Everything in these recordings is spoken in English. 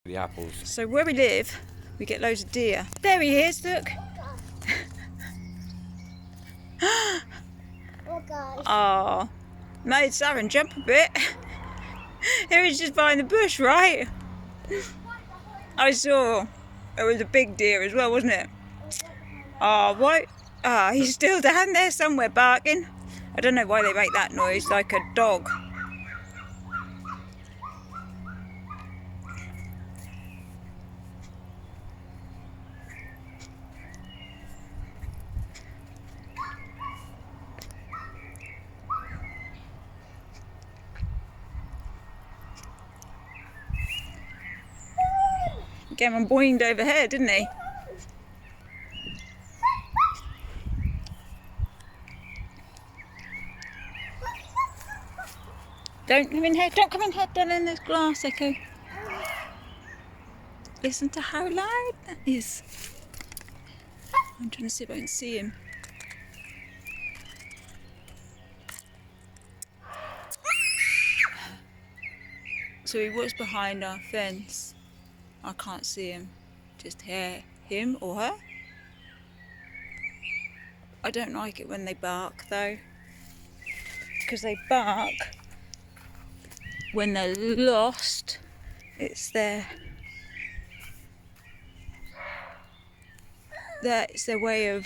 The apples. So where we live, we get loads of deer. There he is, look. Oh gosh. Oh, made Saren jump a bit. Here he's just behind the bush, right? I saw. It was a big deer as well, wasn't it? Oh, what? Ah, he's still down there somewhere barking. I don't know why they make that noise, like a dog. Came and boinged over here, didn't he? Don't come in here, don't come in here, down in this glass, Echo. Listen to how loud that is. I'm trying to see if I can see him. So he was behind our fence. I can't see him. Just hear him or her. I don't like it when they bark though, because they bark when they're lost. It's it's their way of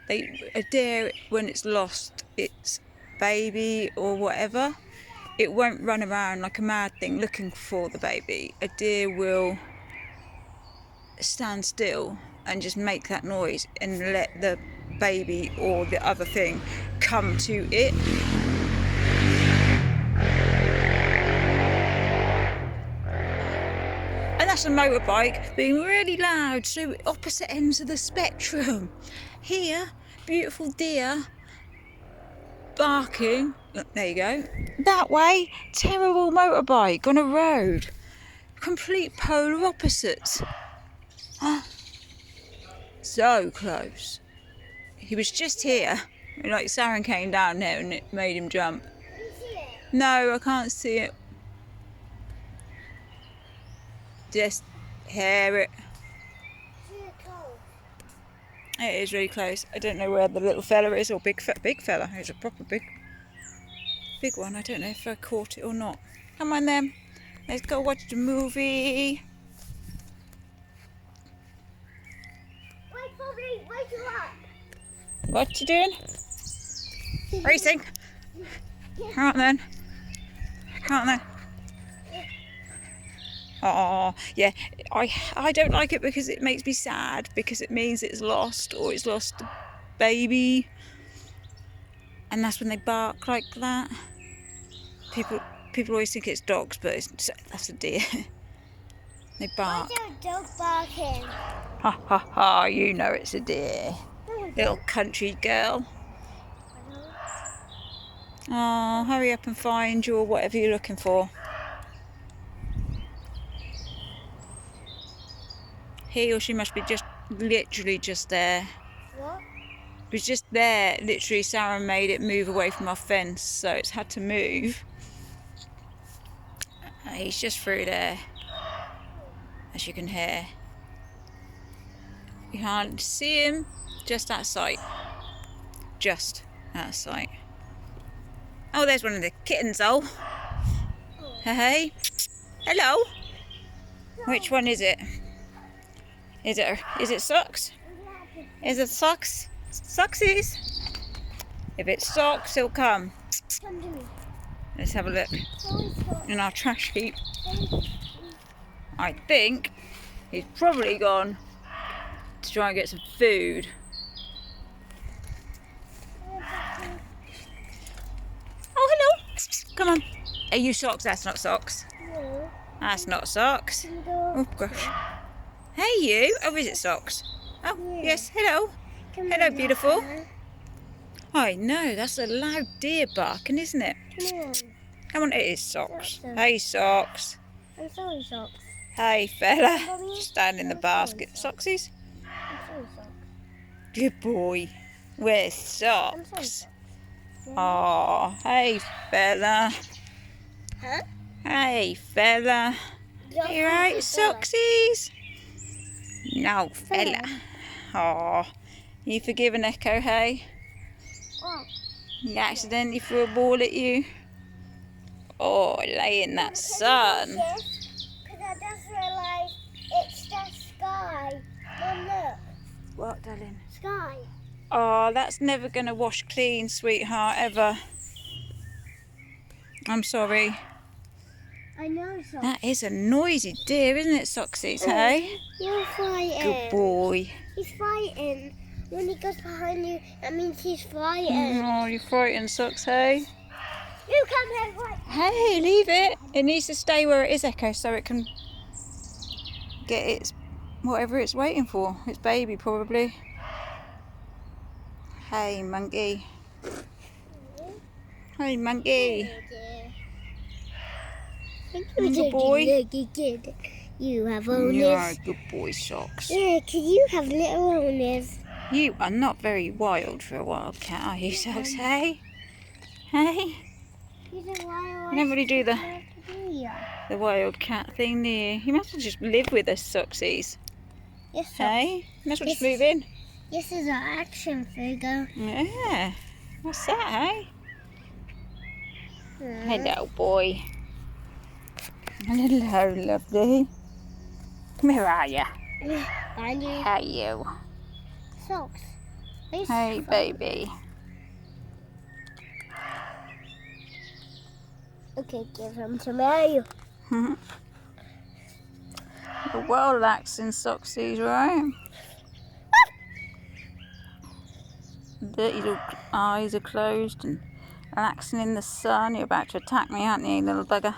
a deer when it's lost its baby or whatever, it won't run around like a mad thing looking for the baby. A deer will stand still and just make that noise and let the baby or the other thing come to it. And that's a motorbike being really loud, so opposite ends of the spectrum. Here, beautiful deer barking. Look, there you go. That way, terrible motorbike on a road. Complete polar opposites. So close. He was just here. Like Saren came down there and it made him jump. Can you see it? No, I can't see it. Just hear it. See it close. It is really close. I don't know where the little fella is, or big fella. It's a proper big one. I don't know if I caught it or not. Come on then. Let's go watch the movie. Wait you up. What you doing? Racing? Come on then. Come on then. Oh, yeah. I don't like it because it makes me sad, because it means it's lost, or it's lost a baby. And that's when they bark like that. People always think it's dogs, but that's a deer. They bark. Why is there a dog barking? Ha ha ha, you know it's a deer. Little country girl. Oh, hurry up and find your whatever you're looking for. He or she must be literally just there. What? It was just there. Literally, Sarah made it move away from our fence, so it's had to move. He's just through there, as you can hear. You can't see him, just out of sight. Just out of sight. Oh, there's one of the kittens, oh. Hey. Hello. Which one is it? Is it Socks? Is it Socks? Socksies? If it's Socks, he'll come. Come to me. Let's have a look Always in our trash heap. I think he's probably gone to try and get some food. Oh, hello. Come on. Are you Socks? That's not Socks. No. That's not Socks. Oh, gosh. Hey, you. Oh, is it Socks? Oh, yes. Hello. Hello, beautiful. I know. That's a loud deer barking, isn't it? Come on. Come on, it is Socks. Hey, Socks. I'm sorry, Socks. Hey, fella. Stand in the basket. Socksies? I'm sorry, Socks. Good boy. Where's I'm sorry, Socks? Socks. Oh, hey, fella. Huh? Hey, fella. You right, Soxies? No, fella. Oh, you forgiven Echo, hey? What? He accidentally threw a ball at you? Oh, lay in that sun. Because I just realised it's the sky. Mum, look. What, darling? Sky. Oh, that's never going to wash clean, sweetheart, ever. I'm sorry. I know, so. That is a noisy deer, isn't it, Soxies, hey? You're fighting. Good boy. He's fighting. When he goes behind you, that means he's fighting. Oh, you're frightened, Socks, hey? You come here, right? Hey, leave it. It needs to stay where it is, Echo, so it can get its whatever it's waiting for. Its baby, probably. Hey, monkey. Hey, monkey. Good boy. You have owners. You're a good boy, Socks. Yeah, because you have little owners. You are not very wild for a wild cat, are you, Socks, hey? Hey? You You don't really do the wild cat thing, do you? You must have just lived with us, Soxies. Yes, sir. Hey? You must well just move in. This is an action figure. Yeah. What's that, hey? Hmm. Hello, boy. Hello, lovely. Where are you? Find you. How are you? Socks. Hey, baby. Okay, give him to me. You're well relaxing, Soxies, right? Dirty little eyes are closed and relaxing in the sun. You're about to attack me, aren't you, little bugger?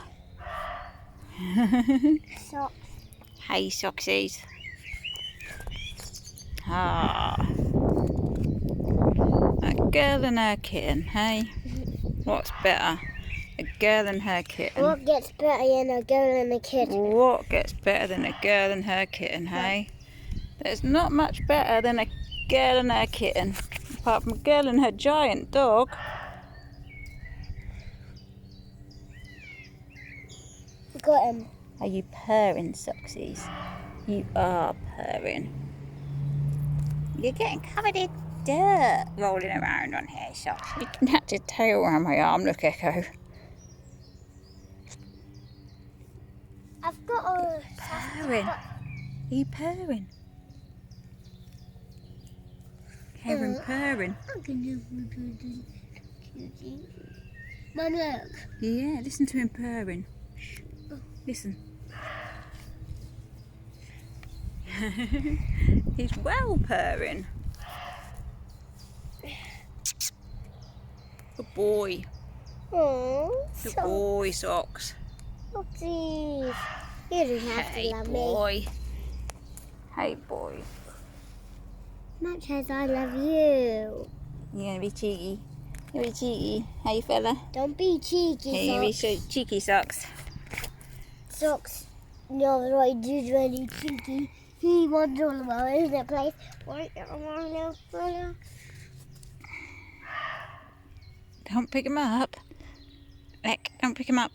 Socks. Hey, Soxies. Ah. A girl and her kitten, hey? What's better? A girl and her kitten. What gets better than a girl and a kid? What gets better than a girl and her kitten, hey? There's not much better than a girl and her kitten. Apart from a girl and her giant dog. Got him. Are you purring, Soxies? You are purring. You're getting covered in dirt rolling around on here, Socks. You can have your tail around my arm, look, Echo. I've got a... Purring. Are you purring? Karen purring. Mum, look. Yeah, listen to him purring. Shh. Listen. He's well purring. Good boy. Oh, Good boy, Socks. Soxies. You don't have to love boy. Hey, boy. Much as I love you. You gonna be cheeky? You be cheeky? Hey, fella. Don't be cheeky, Hey, you be Socks. so cheeky, Socks. Socks, you're right, he's really cheeky. He wants all over the place. Don't pick him up. Nick, don't pick him up.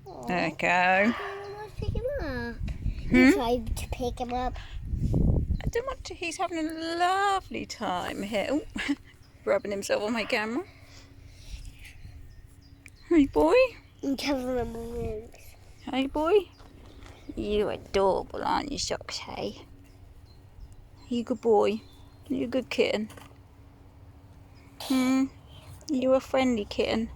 Aww. There you go. I don't want to pick him up. Hmm? You tried to pick him up. I don't want to. He's having a lovely time here. Ooh, rubbing himself on my camera. Hey, boy. And cover him in rings. Hey, boy. You're adorable, aren't you, Socks? Hey. You a good boy. You a good kitten. You a friendly kitten.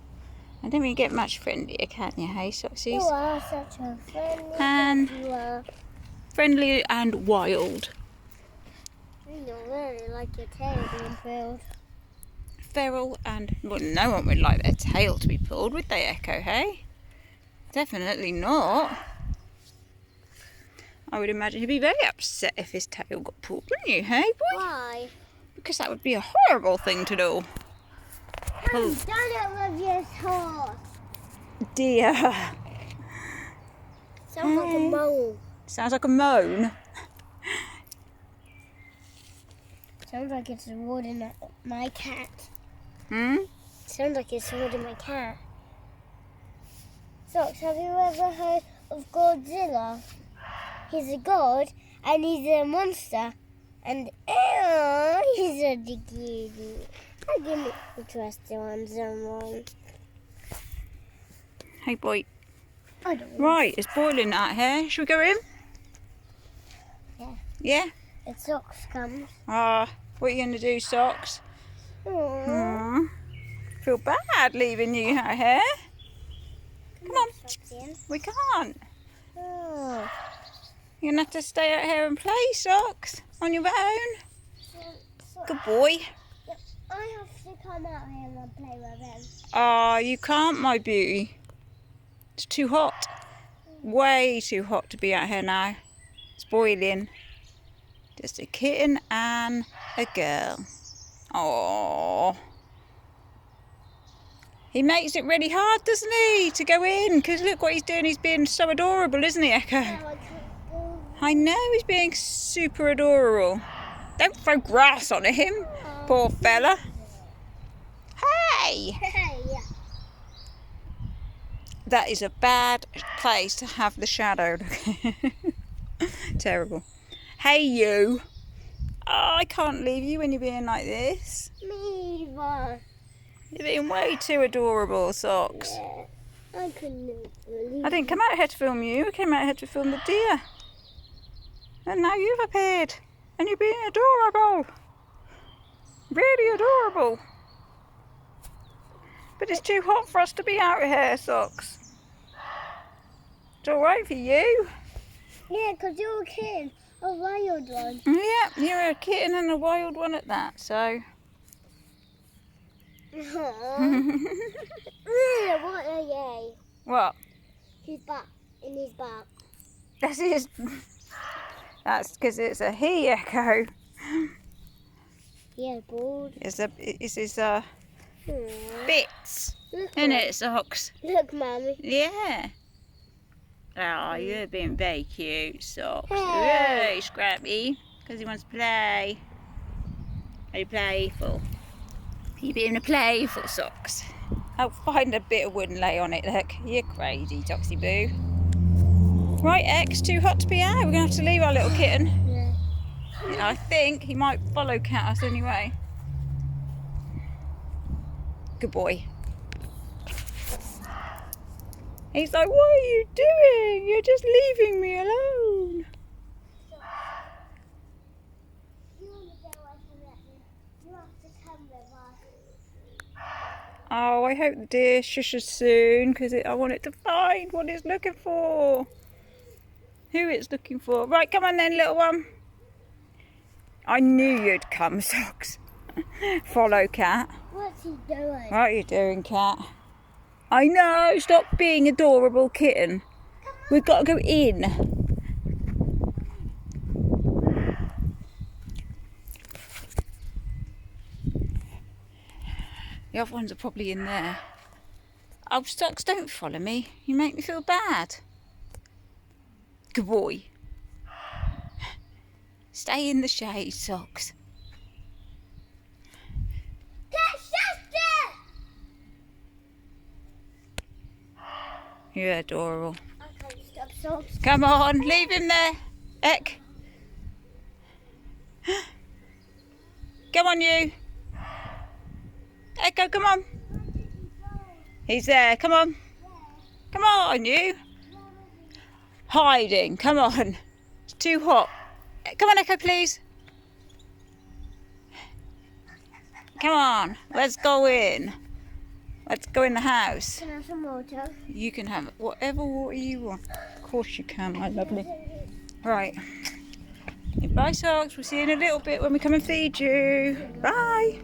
I don't really get much friendlier, can you? Hey, Soxies. You are such a friendly And cat, you are. friendly and wild. You don't really like your tail being pulled. Feral and... Well, no one would like their tail to be pulled, would they, Echo, hey? Definitely not. I would imagine he'd be very upset if his tail got pulled, wouldn't you, hey, boy? Why? Because that would be a horrible thing to do. I'm done with your horse. Dear. Sounds like a moan. Sounds like a moan. Sounds like it's rewarding my cat. Sounds like it's rewarding my cat. Socks, have you ever heard of Godzilla. He's a god and he's a monster. And he's a cutie. I'm gonna trust on someone. Hey boy. I don't want Right, it's boiling out here. Should we go in? Yeah. Yeah? The socks comes. What are you going to do, Socks? Aww. Feel bad leaving you out here. Come on. Socks in. We can't. Oh. You're going to have to stay out here and play, Socks, on your own. Good boy. Yep. I have to come out here and play with him. You can't, my beauty. It's too hot. Way too hot to be out here now. It's boiling. Just a kitten and a girl. Oh. He makes it really hard, doesn't he, to go in? Because look what he's doing. He's being so adorable, isn't he, Echo? Now I can't go. I know, he's being super adorable. Don't throw grass on him, poor fella. Hey! Yeah. That is a bad place to have the shadow. Terrible. Hey, you. Oh, I can't leave you when you're being like this. Me either. You're being way too adorable, Socks. Yeah. I couldn't believe I didn't come out here to film you. I came out here to film the deer. And now you've appeared. And you're being adorable. Really adorable. But it's too hot for us to be out here, Socks. It's alright for you. Yeah, because you're a kid. A wild one. Yeah, you're a kitten and a wild one at that, so. What a yay. What? He's back in his back. That's his. That's because it's a he, Echo. Yeah, bald. It's his Aww. bits. Look, Isn't Mum. it, Socks? Look, Mummy. Yeah. Oh, you're being very cute, Socks. Hey. Very scrappy. Because he wants to play. Are you playful? Are you being a playful, Socks? I'll find a bit of wood and lay on it, look. You're crazy, Toxie Boo. Right, X, too hot to be out. We're going to have to leave our little kitten. Yeah. Yeah, I think he might follow cat us anyway. Good boy. He's like, what are you doing? You're just leaving me alone. You want to go away from that? You have to come with us. Oh, I hope the deer shushes soon because I want it to find what it's looking for. Who it's looking for. Right, come on then, little one. I knew you'd come, Socks. Follow cat. What's he doing? What are you doing, cat? I know, stop being adorable kitten. We've got to go in. The other ones are probably in there. Oh, Socks, don't follow me. You make me feel bad. Good boy. Stay in the shade, Socks. You're adorable. I can't stop socks. Come on, leave him there. Eck. Come on, you. Echo, come on. He's there. Come on. Come on, you. Hiding. Come on. It's too hot. Come on, Echo, please. Come on. Let's go in. Let's go in the house. Can I have some water? You can have whatever water you want. Of course you can, my lovely. Right. Bye, Socks. We'll see you in a little bit when we come and feed you. Bye.